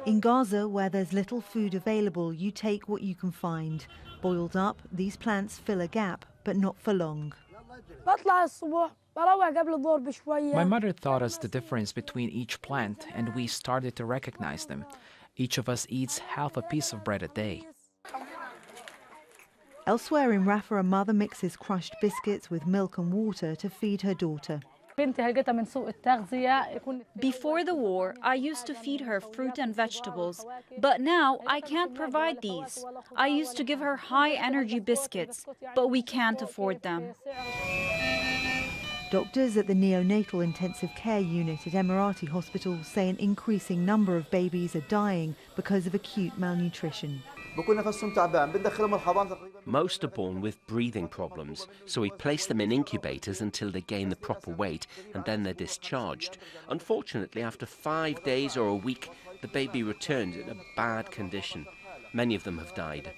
In Gaza, where there's little food available, you take what you can find. Boiled up, these plants fill a gap, but not for long. My mother taught us the difference between each plant, and we started to recognize them. Each of us eats half a piece of bread a day. Elsewhere in Rafah, a mother mixes crushed biscuits with milk and water to feed her daughter. Before the war, I used to feed her fruit and vegetables, but now I can't provide these. I used to give her high-energy biscuits, but we can't afford them. Doctors at the neonatal intensive care unit at Emirati Hospital say an increasing number of babies are dying because of acute malnutrition. Most are born with breathing problems, so we place them in incubators until they gain the proper weight, and then they're discharged. Unfortunately, after 5 days or a week, the baby returns in a bad condition. Many of them have died.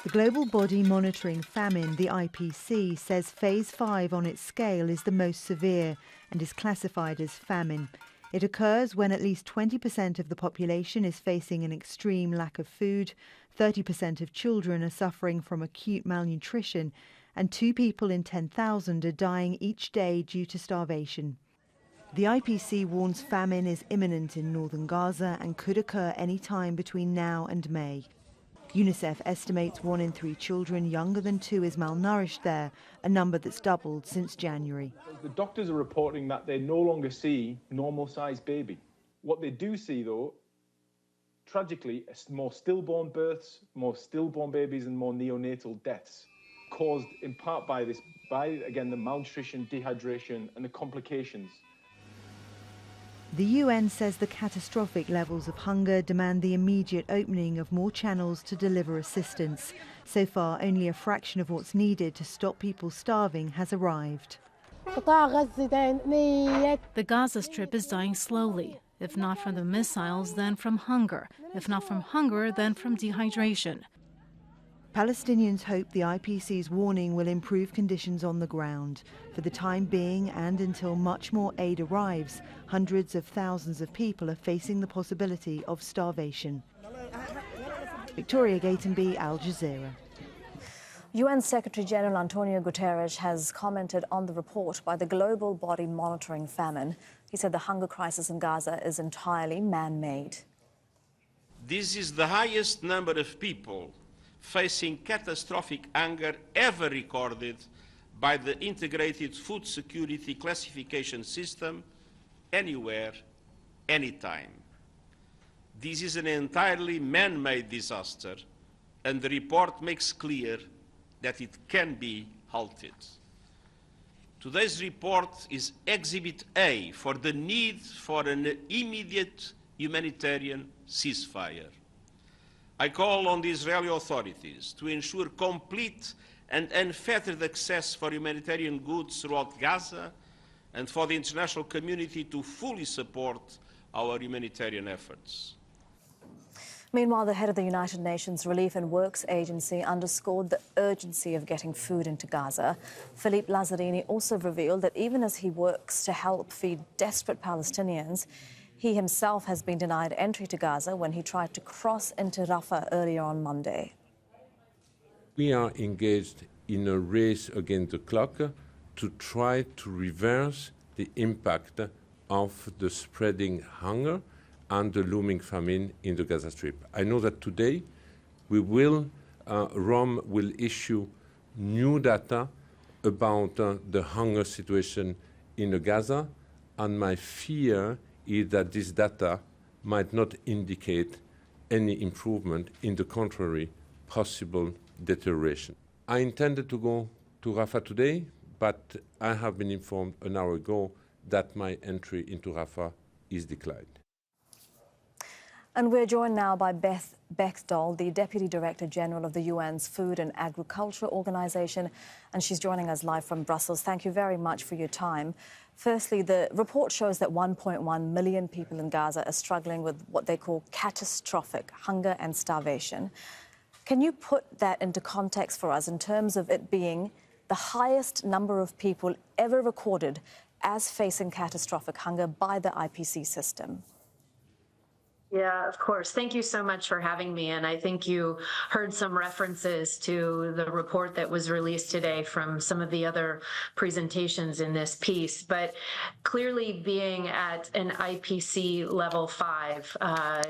The global body monitoring famine, the IPC, says Phase 5 on its scale is the most severe and is classified as famine. It occurs when at least 20% of the population is facing an extreme lack of food, 30% of children are suffering from acute malnutrition, and 2 people in 10,000 are dying each day due to starvation. The IPC warns famine is imminent in northern Gaza and could occur any time between now and May. UNICEF estimates 1 in 3 children younger than 2 is malnourished there, a number that's doubled since January. The doctors are reporting that they no longer see normal-sized baby. What they do see, though, tragically, is more stillborn births, more stillborn babies and more neonatal deaths, caused in part by again, the malnutrition, dehydration and the complications. The UN says the catastrophic levels of hunger demand the immediate opening of more channels to deliver assistance. So far, only a fraction of what's needed to stop people starving has arrived. The Gaza Strip is dying slowly, if not from the missiles, then from hunger. If not from hunger, then from dehydration. Palestinians hope the IPC's warning will improve conditions on the ground. For the time being, and until much more aid arrives, hundreds of thousands of people are facing the possibility of starvation. Victoria Gatenby, Al Jazeera. UN Secretary-General Antonio Guterres has commented on the report by the global body monitoring famine. He said the hunger crisis in Gaza is entirely man-made. This is the highest number of people facing catastrophic hunger ever recorded by the Integrated Food Security Classification System, anywhere, anytime. This is an entirely man-made disaster, and the report makes clear that it can be halted. Today's report is Exhibit A for the need for an immediate humanitarian ceasefire. I call on the Israeli authorities to ensure complete and unfettered access for humanitarian goods throughout Gaza, and for the international community to fully support our humanitarian efforts. Meanwhile, the head of the United Nations Relief and Works Agency underscored the urgency of getting food into Gaza. Philippe Lazzarini also revealed that even as he works to help feed desperate Palestinians, he himself has been denied entry to Gaza when he tried to cross into Rafah earlier on Monday. We are engaged in a race against the clock to try to reverse the impact of the spreading hunger and the looming famine in the Gaza Strip. I know that today Rome will issue new data about the hunger situation in Gaza, and my fear is that this data might not indicate any improvement, in the contrary, possible deterioration. I intended to go to Rafah today, but I have been informed an hour ago that my entry into Rafah is declined. And we're joined now by Beth Bechdol, the Deputy Director General of the UN's Food and Agriculture Organization, and she's joining us live from Brussels. Thank you very much for your time. Firstly, the report shows that 1.1 million people in Gaza are struggling with what they call catastrophic hunger and starvation. Can you put that into context for us in terms of it being the highest number of people ever recorded as facing catastrophic hunger by the IPC system? Yeah, of course. Thank you so much for having me. And I think you heard some references to the report that was released today from some of the other presentations in this piece. But clearly being at an IPC level 5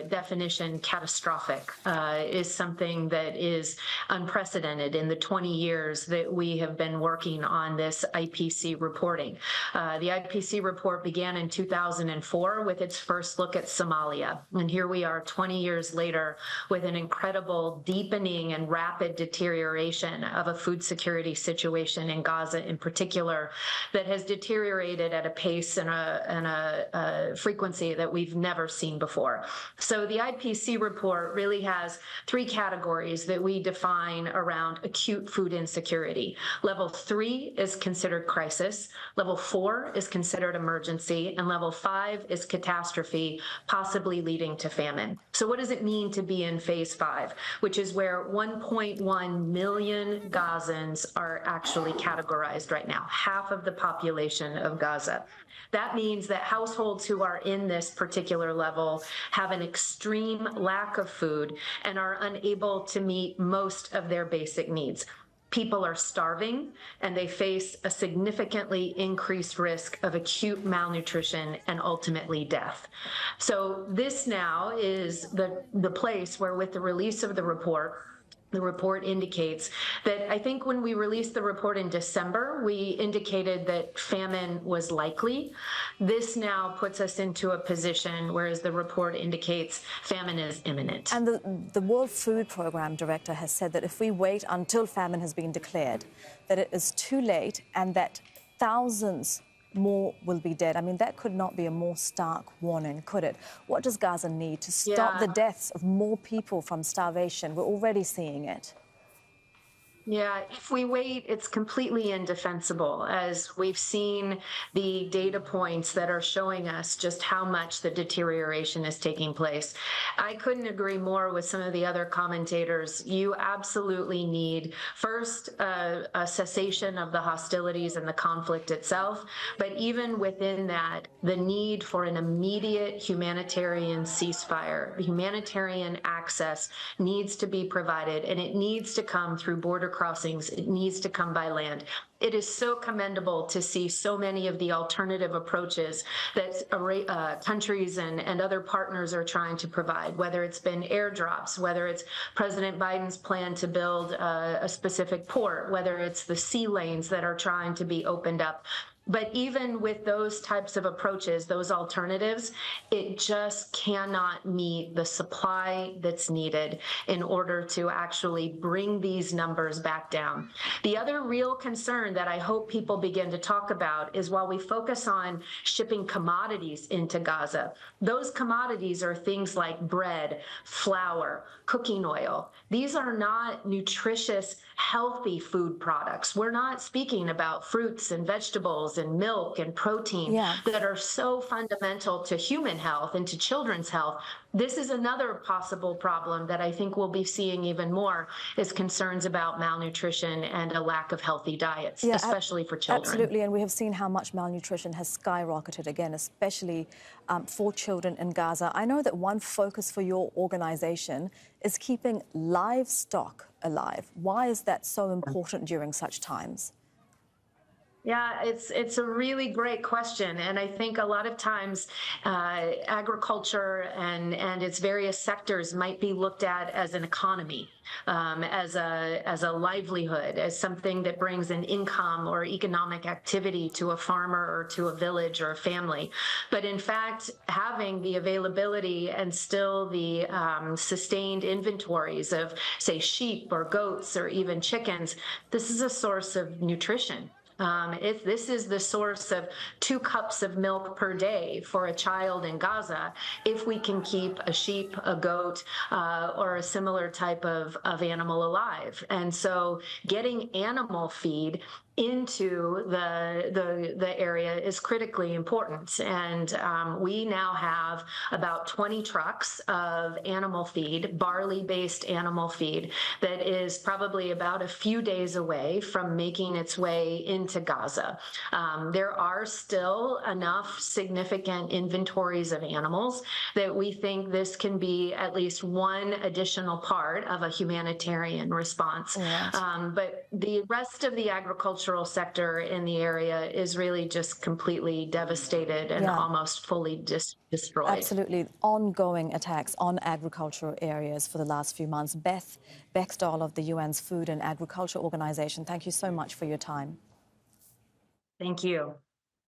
definition, catastrophic, is something that is unprecedented in the 20 years that we have been working on this IPC reporting. The IPC report began in 2004 with its first look at Somalia. And here we are 20 years later with an incredible deepening and rapid deterioration of a food security situation in Gaza in particular that has deteriorated at a pace and a frequency that we've never seen before. So the IPC report really has 3 categories that we define around acute food insecurity. Level 3 is considered crisis, level 4 is considered emergency, and level 5 is catastrophe, possibly leading to famine. So what does it mean to be in phase 5, which is where 1.1 million Gazans are actually categorized right now, half of the population of Gaza. That means that households who are in this particular level have an extreme lack of food and are unable to meet most of their basic needs. People are starving, and they face a significantly increased risk of acute malnutrition and ultimately death. So this now is the place where, with the release of the report indicates that I think when we released the report in December, we indicated that famine was likely. This now puts us into a position, whereas the report indicates famine is imminent. And the World Food Programme director has said that if we wait until famine has been declared, that it is too late and that thousands more will be dead. I mean, that could not be a more stark warning, could it? What does Gaza need to stop the deaths of more people from starvation? We're already seeing it. Yeah, if we wait, it's completely indefensible, as we've seen the data points that are showing us just how much the deterioration is taking place. I couldn't agree more with some of the other commentators. You absolutely need, first, a cessation of the hostilities and the conflict itself, but even within that, the need for an immediate humanitarian ceasefire. Humanitarian access needs to be provided, and it needs to come through border crossings. It needs to come by land. It is so commendable to see so many of the alternative approaches that countries and other partners are trying to provide, whether it's been airdrops, whether it's President Biden's plan to build a specific port, whether it's the sea lanes that are trying to be opened up. But even with those types of approaches, those alternatives, it just cannot meet the supply that's needed in order to actually bring these numbers back down. The other real concern that I hope people begin to talk about is, while we focus on shipping commodities into Gaza, those commodities are things like bread, flour, cooking oil. These are not nutritious, healthy food products. We're not speaking about fruits and vegetables and milk and protein that are so fundamental to human health and to children's health. This is another possible problem that I think we'll be seeing even more, is concerns about malnutrition and a lack of healthy diets, especially for children. Absolutely, and we have seen how much malnutrition has skyrocketed again, especially for children in Gaza. I know that one focus for your organization is keeping livestock alive. Why is that so important during such times? Yeah, it's a really great question. And I think a lot of times agriculture and its various sectors might be looked at as an economy, as a livelihood, as something that brings an income or economic activity to a farmer or to a village or a family. But in fact, having the availability and still the sustained inventories of, say, sheep or goats or even chickens, this is a source of nutrition. If this is the source of 2 cups of milk per day for a child in Gaza, if we can keep a sheep, a goat, or a similar type of animal alive. And so getting animal feed into the area is critically important. And we now have about 20 trucks of animal feed, barley-based animal feed, that is probably about a few days away from making its way into Gaza. There are still enough significant inventories of animals that we think this can be at least one additional part of a humanitarian response. Right. But the rest of the agricultural sector in the area is really just completely devastated and almost fully destroyed. Absolutely. Ongoing attacks on agricultural areas for the last few months. Beth Bexdal of the UN's Food and Agriculture Organization, thank you so much for your time. Thank you.